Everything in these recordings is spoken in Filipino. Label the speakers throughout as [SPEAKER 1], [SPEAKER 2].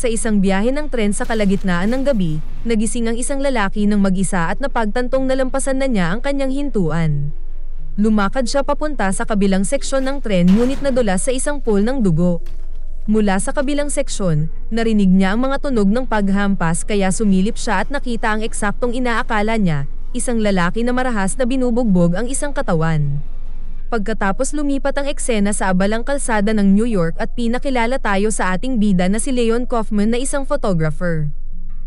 [SPEAKER 1] Sa isang biyahe ng tren sa kalagitnaan ng gabi, nagising ang isang lalaki ng mag-isa at napagtantong nalampasan na niya ang kanyang hintuan. Lumakad siya papunta sa kabilang seksyon ng tren ngunit nadulas sa isang pool ng dugo. Mula sa kabilang seksyon, narinig niya ang mga tunog ng paghampas kaya sumilip siya at nakita ang eksaktong inaakala niya, isang lalaki na marahas na binubugbog ang isang katawan. Pagkatapos lumipat ang eksena sa abalang kalsada ng New York at pinakilala tayo sa ating bida na si Leon Kaufman na isang photographer.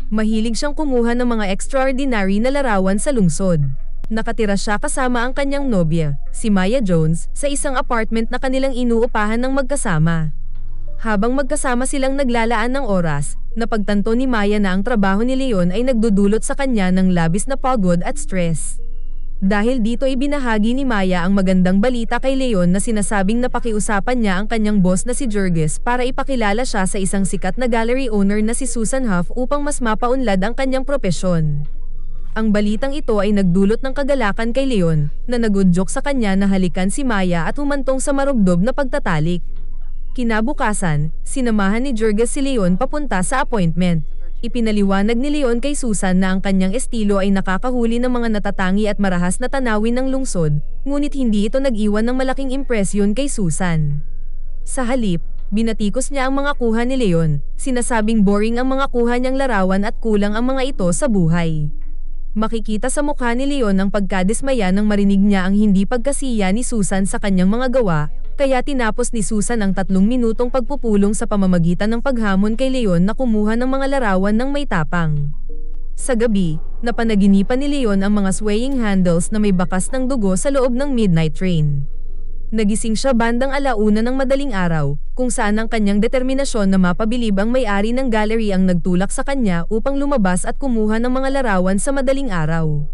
[SPEAKER 1] Mahilig siyang kumuha ng mga extraordinary na larawan sa lungsod. Nakatira siya kasama ang kanyang nobya, si Maya Jones, sa isang apartment na kanilang inuupahan ng magkasama. Habang magkasama silang naglalaan ng oras, napagtanto ni Maya na ang trabaho ni Leon ay nagdudulot sa kanya ng labis na pagod at stress. Dahil dito ibinahagi ni Maya ang magandang balita kay Leon na sinasabing napakiusapan niya ang kanyang boss na si Jurgis para ipakilala siya sa isang sikat na gallery owner na si Susan Huff upang mas mapaunlad ang kanyang propesyon. Ang balitang ito ay nagdulot ng kagalakan kay Leon, na nagudyok sa kanya na halikan si Maya at humantong sa marubdob na pagtatalik. Kinabukasan, sinamahan ni Jurgis si Leon papunta sa appointment. Ipinaliwanag ni Leon kay Susan na ang kanyang estilo ay nakakahuli ng mga natatangi at marahas na tanawin ng lungsod, ngunit hindi ito nag-iwan ng malaking impresyon kay Susan. Sa halip, binatikos niya ang mga kuha ni Leon, sinasabing boring ang mga kuha niyang larawan at kulang ang mga ito sa buhay. Makikita sa mukha ni Leon ang pagkadismaya nang marinig niya ang hindi pagkasiya ni Susan sa kanyang mga gawa, kaya tinapos ni Susan ang 3 minutong pagpupulong sa pamamagitan ng paghamon kay Leon na kumuha ng mga larawan ng may tapang. Sa gabi, napanaginipan ni Leon ang mga swaying handles na may bakas ng dugo sa loob ng midnight train. Nagising siya bandang 1:00 ng madaling araw, kung saan ang kanyang determinasyon na mapabilib ang may-ari ng gallery ang nagtulak sa kanya upang lumabas at kumuha ng mga larawan sa madaling araw.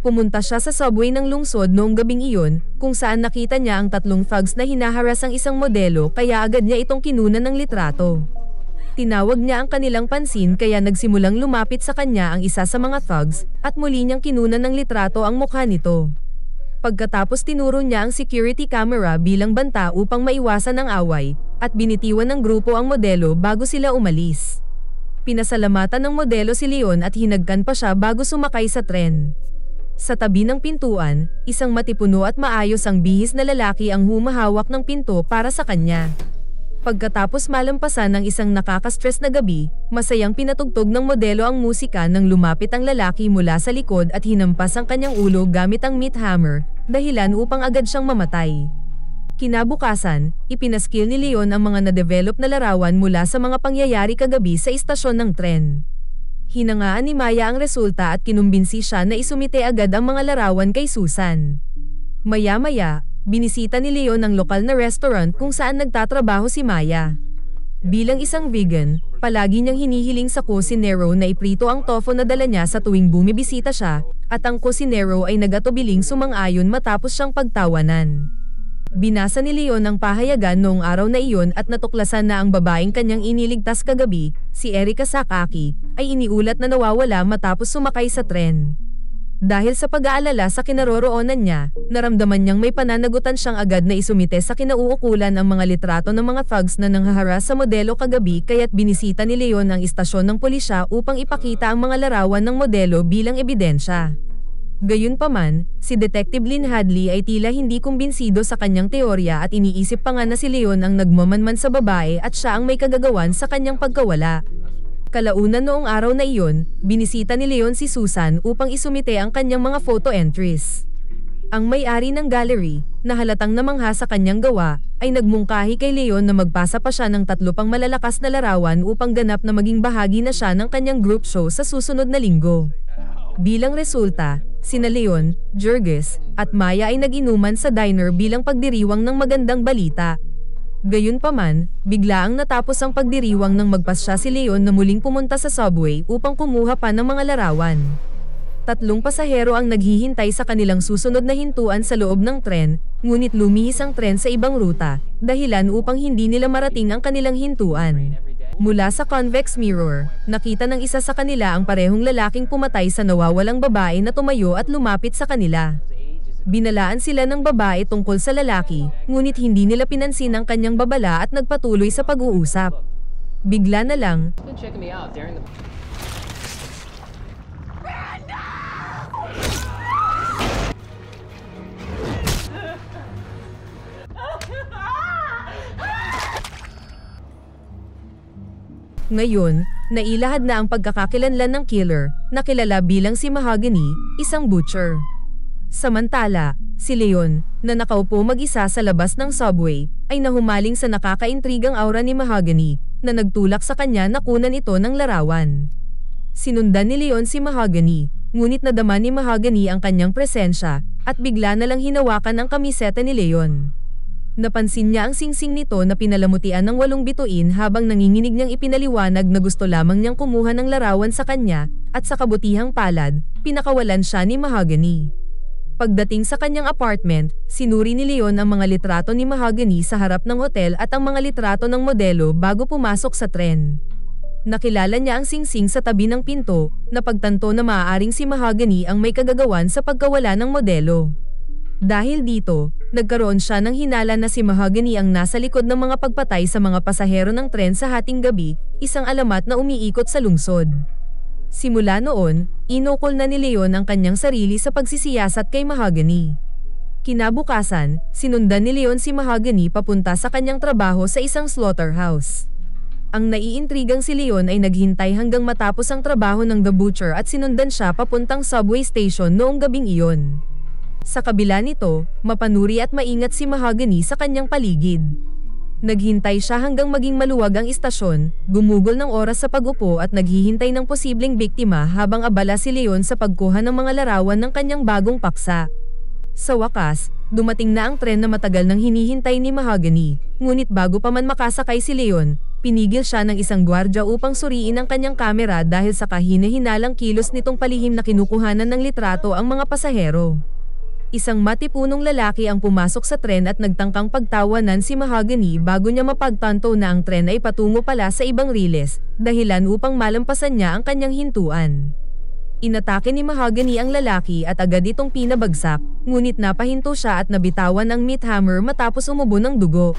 [SPEAKER 1] Pumunta siya sa subway ng lungsod noong gabing iyon, kung saan nakita niya ang 3 thugs na hinaharas ang isang modelo kaya agad niya itong kinunan ng litrato. Tinawag niya ang kanilang pansin kaya nagsimulang lumapit sa kanya ang isa sa mga thugs, at muli niyang kinunan ng litrato ang mukha nito. Pagkatapos tinuro niya ang security camera bilang banta upang maiwasan ang away, at binitiwan ng grupo ang modelo bago sila umalis. Pinasalamatan ng modelo si Leon at hinagkan pa siya bago sumakay sa tren. Sa tabi ng pintuan, isang matipuno at maayos ang bihis na lalaki ang humahawak ng pinto para sa kanya. Pagkatapos malampasan ng isang nakaka-stress na gabi, masayang pinatugtog ng modelo ang musika nang lumapit ang lalaki mula sa likod at hinampas ang kanyang ulo gamit ang meat hammer, dahilan upang agad siyang mamatay. Kinabukasan, ipinaskil ni Leon ang mga na-develop na larawan mula sa mga pangyayari kagabi sa istasyon ng tren. Hinangaan ni Maya ang resulta at kinumbinsi siya na isumite agad ang mga larawan kay Susan. Maya-maya, binisita ni Leon ang lokal na restaurant kung saan nagtatrabaho si Maya. Bilang isang vegan, palagi niyang hinihiling sa kusinero na iprito ang tofu na dala niya sa tuwing bumibisita siya, at ang kusinero ay nag-atubiling sumang-ayon matapos siyang pagtawanan. Binasa ni Leon ang pahayagan noong araw na iyon at natuklasan na ang babaeng kanyang iniligtas kagabi, si Erika Sakaki, ay iniulat na nawawala matapos sumakay sa tren. Dahil sa pag-aalala sa kinaroroonan niya, naramdaman niyang may pananagutan siyang agad na isumite sa kinauukulan ang mga litrato ng mga thugs na nanghaharas sa modelo kagabi kaya't binisita ni Leon ang istasyon ng pulisya upang ipakita ang mga larawan ng modelo bilang ebidensya. Gayunpaman, si Detective Lynn Hadley ay tila hindi kumbinsido sa kanyang teorya at iniisip pa nga na si Leon ang nagmamanman sa babae at siya ang may kagagawan sa kanyang pagkawala. Kalaunan noong araw na iyon, binisita ni Leon si Susan upang isumite ang kanyang mga photo entries. Ang may-ari ng gallery, na halatang namangha sa kanyang gawa, ay nagmungkahi kay Leon na magpasa pa siya ng 3 pang malalakas na larawan upang ganap na maging bahagi na siya ng kanyang group show sa susunod na linggo. Bilang resulta, sina Leon, Jurgis, at Maya ay nag-inuman sa diner bilang pagdiriwang ng magandang balita. Gayunpaman, biglaang natapos ang pagdiriwang nang magpasya si Leon na muling pumunta sa subway upang kumuha pa ng mga larawan. 3 pasahero ang naghihintay sa kanilang susunod na hintuan sa loob ng tren, ngunit lumihis ang tren sa ibang ruta, dahilan upang hindi nila marating ang kanilang hintuan. Mula sa convex mirror, nakita ng isa sa kanila ang parehong lalaking pumatay sa nawawalang babae na tumayo at lumapit sa kanila. Binalaan sila ng babae tungkol sa lalaki, ngunit hindi nila pinansin ang kanyang babala at nagpatuloy sa pag-uusap. Bigla na lang,
[SPEAKER 2] Been checking me out during the
[SPEAKER 1] ngayon, nailahad na ang pagkakakilanlan ng killer, na kilala bilang si Mahogany, isang butcher. Samantala, si Leon, na nakaupo mag-isa sa labas ng subway, ay nahumaling sa nakakaintrigang aura ni Mahogany, na nagtulak sa kanya na kunan ito ng larawan. Sinundan ni Leon si Mahogany, ngunit nadama ni Mahogany ang kanyang presensya, at bigla na lang hinawakan ang kamiseta ni Leon. Napansin niya ang singsing nito na pinalamutian ng 8 bituin habang nanginginig niyang ipinaliwanag na gusto lamang niyang kumuha ng larawan sa kanya, at sa kabutihang palad, pinakawalan siya ni Mahogany. Pagdating sa kanyang apartment, sinuri ni Leon ang mga litrato ni Mahogany sa harap ng hotel at ang mga litrato ng modelo bago pumasok sa tren. Nakilala niya ang singsing sa tabi ng pinto, na pagtanto na maaaring si Mahogany ang may kagagawan sa pagkawala ng modelo. Dahil dito, nagkaroon siya ng hinala na si Mahogany ang nasa likod ng mga pagpatay sa mga pasahero ng tren sa hating gabi, isang alamat na umiikot sa lungsod. Simula noon, inukol na ni Leon ang kanyang sarili sa pagsisiyasat kay Mahogany. Kinabukasan, sinundan ni Leon si Mahogany papunta sa kanyang trabaho sa isang slaughterhouse. Ang naiintrigang si Leon ay naghintay hanggang matapos ang trabaho ng The Butcher at sinundan siya papuntang subway station noong gabing iyon. Sa kabila nito, mapanuri at maingat si Mahogany sa kanyang paligid. Naghintay siya hanggang maging maluwag ang istasyon, gumugol ng oras sa pag-upo at naghihintay ng posibleng biktima habang abala si Leon sa pagkuha ng mga larawan ng kanyang bagong paksa. Sa wakas, dumating na ang tren na matagal nang hinihintay ni Mahogany, ngunit bago pa man makasakay si Leon, pinigil siya ng isang gwardya upang suriin ang kanyang kamera dahil sa kahina-hinalang kilos nitong palihim na kinukuhanan ng litrato ang mga pasahero. Isang matipunong lalaki ang pumasok sa tren at nagtangkang pagtawanan si Mahogany bago niya mapagtanto na ang tren ay patungo pala sa ibang riles, dahilan upang malampasan niya ang kanyang hintuan. Inatake ni Mahogany ang lalaki at agad itong pinabagsak, ngunit napahinto siya at nabitawan ang meat hammer matapos umubo ng dugo.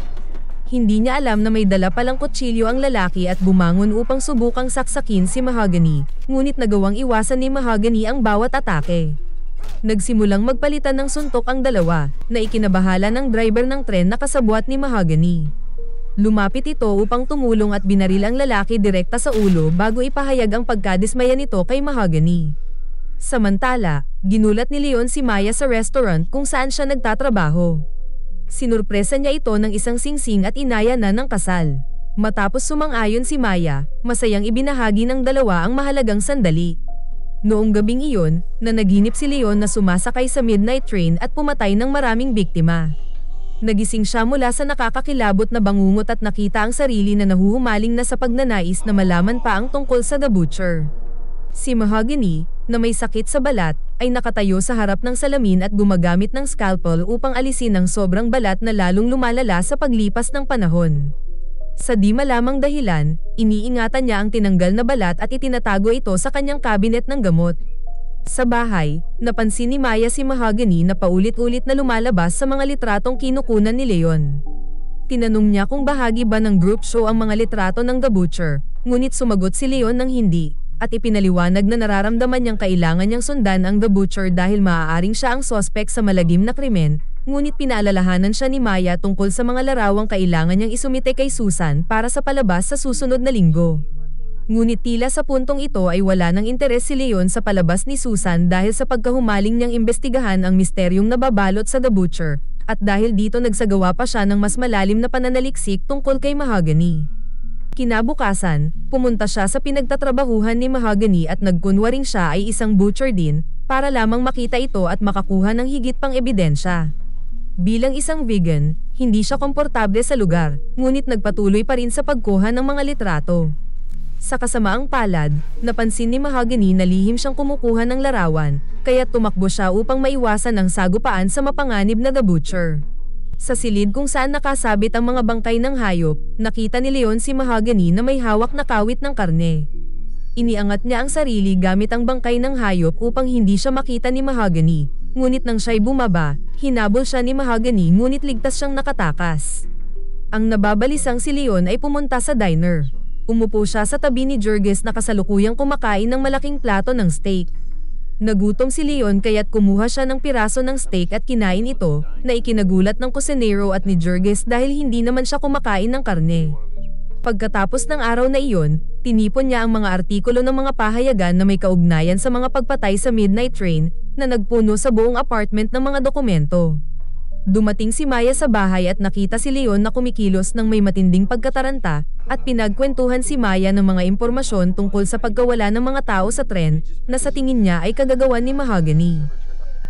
[SPEAKER 1] Hindi niya alam na may dala palang kutsilyo ang lalaki at bumangon upang subukang saksakin si Mahogany, ngunit nagawang iwasan ni Mahogany ang bawat atake. Nagsimulang magpalitan ng suntok ang dalawa, na ikinabahala ng driver ng tren na kasabwat ni Mahogany. Lumapit ito upang tumulong at binaril ang lalaki direkta sa ulo bago ipahayag ang pagkadismaya nito kay Mahogany. Samantala, ginulat ni Leon si Maya sa restaurant kung saan siya nagtatrabaho. Sinurpresa niya ito ng isang singsing at inaya na ng kasal. Matapos sumang-ayon si Maya, masayang ibinahagi ng dalawa ang mahalagang sandali. Noong gabing iyon, nanaginip si Leon na sumasakay sa midnight train at pumatay ng maraming biktima. Nagising siya mula sa nakakakilabot na bangungot at nakita ang sarili na nahuhumaling na sa pagnanais na malaman pa ang tungkol sa The Butcher. Si Mahogany, na may sakit sa balat, ay nakatayo sa harap ng salamin at gumagamit ng scalpel upang alisin ang sobrang balat na lalong lumalala sa paglipas ng panahon. Sa di malamang dahilan, iniingatan niya ang tinanggal na balat at itinatago ito sa kanyang kabinet ng gamot. Sa bahay, napansin ni Maya si Mahogany na paulit-ulit na lumalabas sa mga litratong kinukunan ni Leon. Tinanong niya kung bahagi ba ng group show ang mga litrato ng The Butcher, ngunit sumagot si Leon ng hindi, at ipinaliwanag na nararamdaman niyang kailangan niyang sundan ang The Butcher dahil maaaring siya ang sospek sa malagim na krimen. Ngunit pinaalalahanan siya ni Maya tungkol sa mga larawang kailangan niyang isumite kay Susan para sa palabas sa susunod na linggo. Ngunit tila sa puntong ito ay wala ng interes si Leon sa palabas ni Susan dahil sa pagkahumaling niyang imbestigahan ang misteryong nababalot sa The Butcher, at dahil dito nagsagawa pa siya ng mas malalim na pananaliksik tungkol kay Mahogany. Kinabukasan, pumunta siya sa pinagtatrabahuhan ni Mahogany at nagkunwaring siya ay isang butcher din, para lamang makita ito at makakuha ng higit pang ebidensya. Bilang isang vegan, hindi siya komportable sa lugar, ngunit nagpatuloy pa rin sa pagkuha ng mga litrato. Sa kasamaang palad, napansin ni Mahogany na lihim siyang kumukuha ng larawan, kaya tumakbo siya upang maiwasan ang sagupaan sa mapanganib na The Butcher. Sa silid kung saan nakasabit ang mga bangkay ng hayop, nakita ni Leon si Mahogany na may hawak na kawit ng karne. Iniangat niya ang sarili gamit ang bangkay ng hayop upang hindi siya makita ni Mahogany. Ngunit nang siya'y bumaba, hinabol siya ni Mahogany ngunit ligtas siyang nakatakas. Ang nababalisang si Leon ay pumunta sa diner. Umupo siya sa tabi ni Jurgis na kasalukuyang kumakain ng malaking plato ng steak. Nagutom si Leon kaya't kumuha siya ng piraso ng steak at kinain ito, na ikinagulat ng kusinero at ni Jurgis dahil hindi naman siya kumakain ng karne. Pagkatapos ng araw na iyon, tinipon niya ang mga artikulo ng mga pahayagan na may kaugnayan sa mga pagpatay sa midnight train na nagpuno sa buong apartment ng mga dokumento. Dumating si Maya sa bahay at nakita si Leon na kumikilos ng may matinding pagkataranta at pinagkwentuhan si Maya ng mga impormasyon tungkol sa pagkawala ng mga tao sa tren na sa tingin niya ay kagagawan ni Mahogany.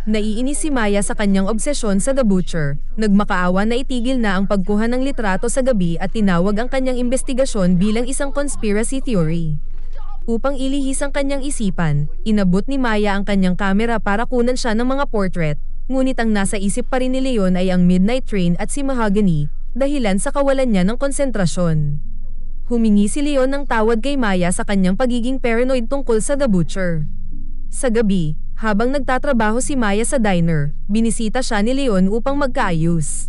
[SPEAKER 1] Naiinis si Maya sa kanyang obsesyon sa The Butcher, nagmakaawa na itigil na ang pagkuha ng litrato sa gabi at tinawag ang kanyang investigasyon bilang isang conspiracy theory. Upang ilihis ang kanyang isipan, inabot ni Maya ang kanyang kamera para kunan siya ng mga portrait. Ngunit ang nasa isip pa rin ni Leon ay ang midnight train at si Mahogany, dahilan sa kawalan niya ng konsentrasyon. Humingi si Leon ng tawad kay Maya sa kanyang pagiging paranoid tungkol sa The Butcher. Sa gabi, habang nagtatrabaho si Maya sa diner, binisita siya ni Leon upang magkaayos.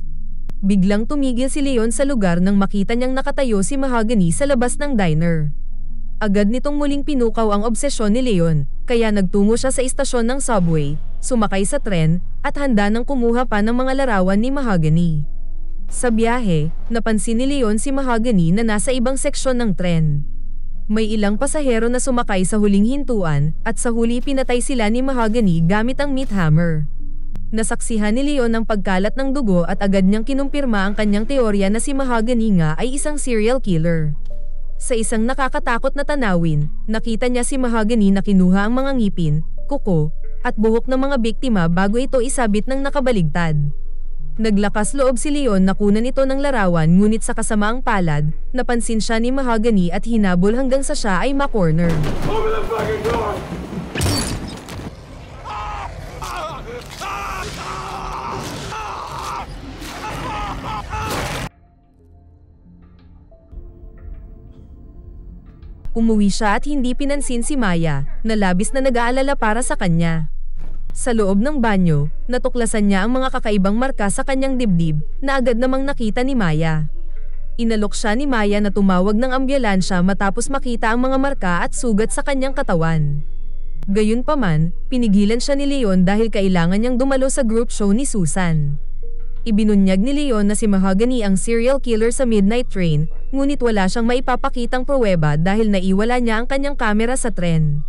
[SPEAKER 1] Biglang tumigil si Leon sa lugar nang makita niyang nakatayo si Mahogany sa labas ng diner. Agad nitong muling pinukaw ang obsesyon ni Leon, kaya nagtungo siya sa istasyon ng subway, sumakay sa tren, at handa nang kumuha pa ng mga larawan ni Mahogany. Sa biyahe, napansin ni Leon si Mahogany na nasa ibang seksyon ng tren. May ilang pasahero na sumakay sa huling hintuan, at sa huli pinatay sila ni Mahogany gamit ang meat hammer. Nasaksihan ni Leon ang pagkalat ng dugo at agad niyang kinumpirma ang kanyang teorya na si Mahogany nga ay isang serial killer. Sa isang nakakatakot na tanawin, nakita niya si Mahogany na kinuha ang mga ngipin, kuko, at buhok ng mga biktima bago ito isabit ng nakabaligtad. Naglakas loob si Leon na kunan ito ng larawan ngunit sa kasamaang palad, napansin siya ni Mahogany at hinabol hanggang sa siya ay ma-corner.
[SPEAKER 2] Open the fucking door!
[SPEAKER 1] Umuwi siya at hindi pinansin si Maya, na labis na nag-aalala para sa kanya. Sa loob ng banyo, natuklasan niya ang mga kakaibang marka sa kanyang dibdib, na agad namang nakita ni Maya. Inalok siya ni Maya na tumawag ng ambulansya matapos makita ang mga marka at sugat sa kanyang katawan. Gayunpaman, pinigilan siya ni Leon dahil kailangan niyang dumalo sa group show ni Susan. Ibinunyag ni Leon na si Mahogany ang serial killer sa midnight train, ngunit wala siyang maipapakitang pruweba dahil naiwala niya ang kanyang kamera sa tren.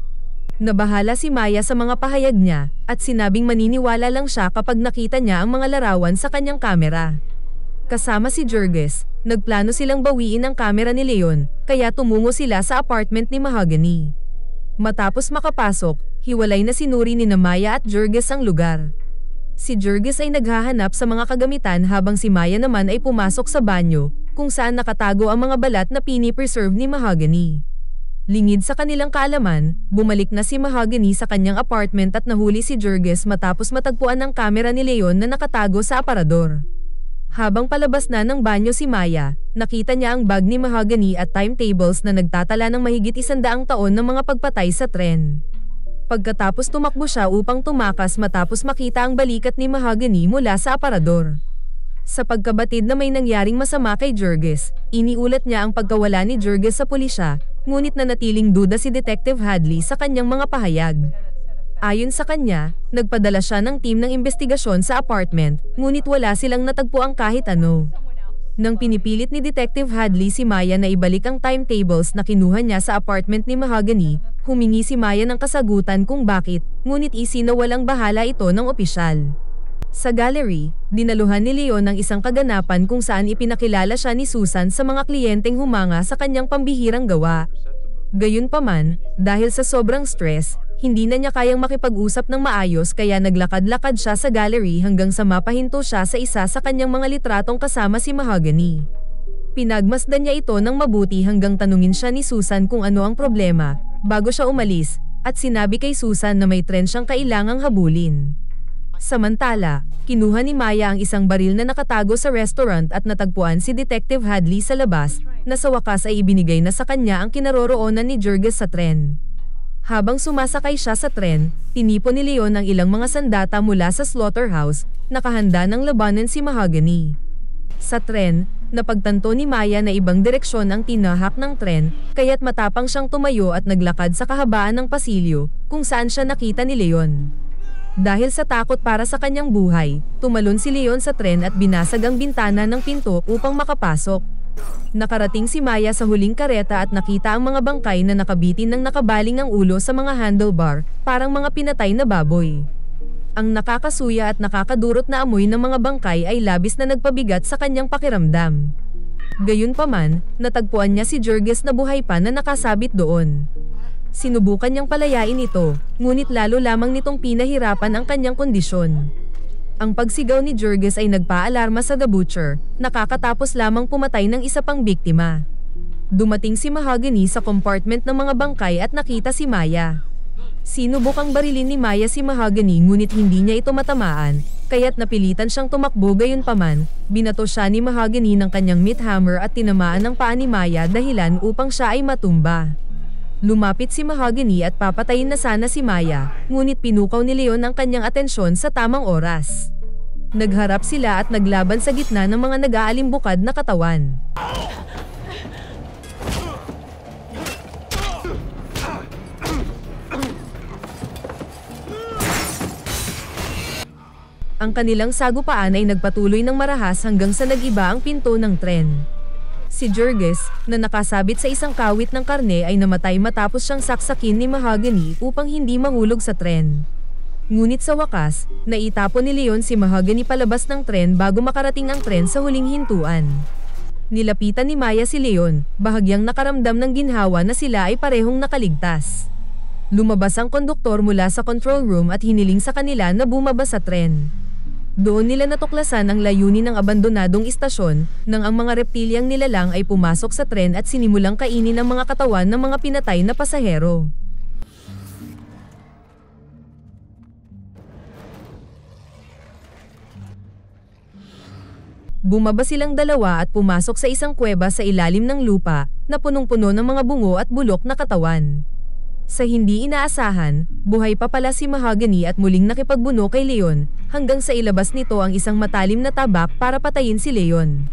[SPEAKER 1] Nabahala si Maya sa mga pahayag niya, at sinabing maniniwala lang siya kapag nakita niya ang mga larawan sa kanyang kamera. Kasama si Jurgis, nagplano silang bawiin ang kamera ni Leon, kaya tumungo sila sa apartment ni Mahogany. Matapos makapasok, hiwalay na sinuri ni Maya at Jurgis ang lugar. Si Jurgis ay naghahanap sa mga kagamitan habang si Maya naman ay pumasok sa banyo, kung saan nakatago ang mga balat na pini-preserve ni Mahogany. Lingid sa kanilang kaalaman, bumalik na si Mahogany sa kanyang apartment at nahuli si Jurgis matapos matagpuan ang kamera ni Leon na nakatago sa aparador. Habang palabas na ng banyo si Maya, nakita niya ang bag ni Mahogany at timetables na nagtatala ng mahigit 100 taon ng mga pagpatay sa tren. Pagkatapos tumakbo siya upang tumakas matapos makita ang balikat ni Mahogany mula sa aparador. Sa pagkabatid na may nangyaring masama kay Jurgis, iniulat niya ang pagkawala ni Jurgis sa pulisya, ngunit nanatiling duda si Detective Hadley sa kanyang mga pahayag. Ayon sa kanya, nagpadala siya ng team ng investigasyon sa apartment, ngunit wala silang natagpuang kahit ano. Nang pinipilit ni Detective Hadley si Maya na ibalik ang timetables na kinuha niya sa apartment ni Mahogany, humingi si Maya ng kasagutan kung bakit, ngunit isinawalang bahala ito ng opisyal. Sa gallery, dinaluhan ni Leon ng isang kaganapan kung saan ipinakilala siya ni Susan sa mga kliyenteng humanga sa kanyang pambihirang gawa. Gayunpaman, dahil sa sobrang stress, hindi na niya kayang makipag-usap ng maayos kaya naglakad-lakad siya sa gallery hanggang sa mapahinto siya sa isa sa kanyang mga litratong kasama si Mahogany. Pinagmasdan niya ito ng mabuti hanggang tanungin siya ni Susan kung ano ang problema, bago siya umalis, at sinabi kay Susan na may tren siyang kailangang habulin. Samantala, kinuha ni Maya ang isang baril na nakatago sa restaurant at natagpuan si Detective Hadley sa labas, na sa wakas ay ibinigay na sa kanya ang kinaroroonan ni Jurgis sa tren. Habang sumasakay siya sa tren, tinipon ni Leon ang ilang mga sandata mula sa slaughterhouse, nakahanda ng labanan si Mahogany. Sa tren, napagtanto ni Maya na ibang direksyon ang tinahak ng tren, kaya't matapang siyang tumayo at naglakad sa kahabaan ng pasilyo, kung saan siya nakita ni Leon. Dahil sa takot para sa kanyang buhay, tumalon si Leon sa tren at binasag ang bintana ng pinto upang makapasok. Nakarating si Maya sa huling kareta at nakita ang mga bangkay na nakabitin ng nakabaling ang ulo sa mga handlebar, parang mga pinatay na baboy. Ang nakakasuya at nakakadurot na amoy ng mga bangkay ay labis na nagpabigat sa kanyang pakiramdam. Gayunpaman, natagpuan niya si Jurgis na buhay pa na nakasabit doon. Sinubukan niyang palayain ito, ngunit lalo lamang nitong pinahirapan ang kanyang kondisyon. Ang pagsigaw ni Jurgis ay nagpaalarma sa The Butcher, nakakatapos lamang pumatay ng isa pang biktima. Dumating si Mahogany sa compartment ng mga bangkay at nakita si Maya. Sinubukang barilin ni Maya si Mahogany ngunit hindi niya ito matamaan, kaya't napilitan siyang tumakbo. Gayunpaman, binato siya ni Mahogany ng kanyang meat hammer at tinamaan ang paa ni Maya dahilan upang siya ay matumba. Lumapit si Mahogany at papatayin na sana si Maya, ngunit pinukaw ni Leon ang kanyang atensyon sa tamang oras. Nagharap sila at naglaban sa gitna ng mga nag-aalimbukad na katawan. Ang kanilang sagupaan ay nagpatuloy ng marahas hanggang sa nag-iba ang pinto ng tren. Si Jurgis, na nakasabit sa isang kawit ng karne ay namatay matapos siyang saksakin ni Mahogany upang hindi mahulog sa tren. Ngunit sa wakas, naitapon ni Leon si Mahogany palabas ng tren bago makarating ang tren sa huling hintuan. Nilapitan ni Maya si Leon, bahagyang nakaramdam ng ginhawa na sila ay parehong nakaligtas. Lumabas ang konduktor mula sa control room at hiniling sa kanila na bumaba sa tren. Doon nila natuklasan ang layunin ng abandonadong istasyon, nang ang mga reptilyang nilalang ay pumasok sa tren at sinimulang kainin ang mga katawan ng mga pinatay na pasahero. Bumaba silang dalawa at pumasok sa isang kuweba sa ilalim ng lupa, na punong-puno ng mga bungo at bulok na katawan. Sa hindi inaasahan, buhay pa pala si Mahogany at muling nakipagbuno kay Leon, hanggang sa ilabas nito ang isang matalim na tabak para patayin si Leon.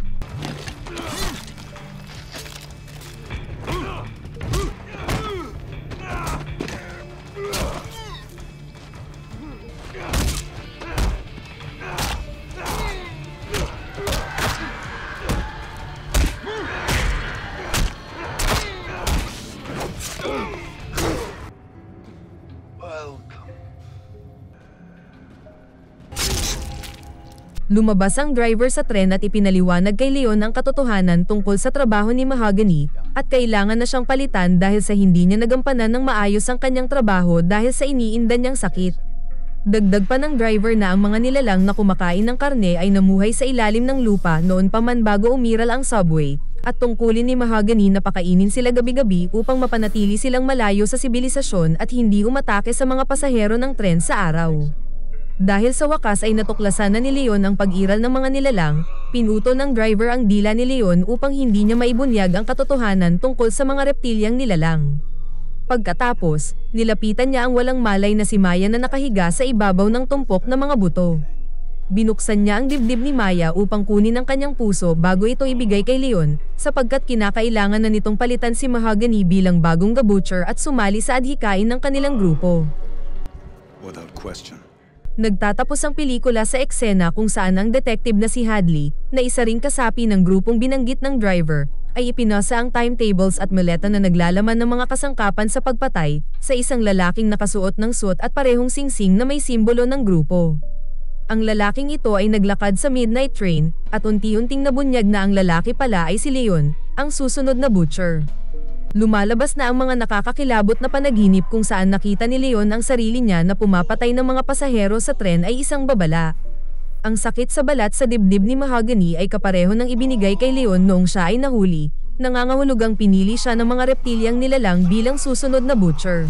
[SPEAKER 1] Lumabas ang driver sa tren at ipinaliwanag kay Leon ang katotohanan tungkol sa trabaho ni Mahogany, at kailangan na siyang palitan dahil sa hindi niya nagampanan ng maayos ang kanyang trabaho dahil sa iniinda niyang sakit. Dagdag pa ng driver na ang mga nilalang na kumakain ng karne ay namuhay sa ilalim ng lupa noon pa man bago umiral ang subway, at tungkulin ni Mahogany na pakainin sila gabi-gabi upang mapanatili silang malayo sa sibilisasyon at hindi umatake sa mga pasahero ng tren sa araw. Dahil sa wakas ay natuklasan na ni Leon ang pag-iral ng mga nilalang, pinuto ng driver ang dila ni Leon upang hindi niya maibunyag ang katotohanan tungkol sa mga reptilyang nilalang. Pagkatapos, nilapitan niya ang walang malay na si Maya na nakahiga sa ibabaw ng tumpok na mga buto. Binuksan niya ang dibdib ni Maya upang kunin ang kanyang puso bago ito ibigay kay Leon, sapagkat kinakailangan na nitong palitan si Mahogany bilang bagong The Butcher at sumali sa adhikain ng kanilang grupo.
[SPEAKER 2] Without question.
[SPEAKER 1] Nagtatapos ang pelikula sa eksena kung saan ang detective na si Hadley, na isa ring kasapi ng grupong binanggit ng driver, ay ipinasa ang timetables at maleta na naglalaman ng mga kasangkapan sa pagpatay, sa isang lalaking nakasuot ng suot at parehong singsing na may simbolo ng grupo. Ang lalaking ito ay naglakad sa midnight train, at unti-unting nabunyag na ang lalaki pala ay si Leon, ang susunod na butcher. Lumalabas na ang mga nakakakilabot na panaginip kung saan nakita ni Leon ang sarili niya na pumapatay ng mga pasahero sa tren ay isang babala. Ang sakit sa balat sa dibdib ni Mahogany ay kapareho ng ibinigay kay Leon noong siya ay nahuli, nangangahulugang pinili siya ng mga reptilyang nilalang bilang susunod na butcher.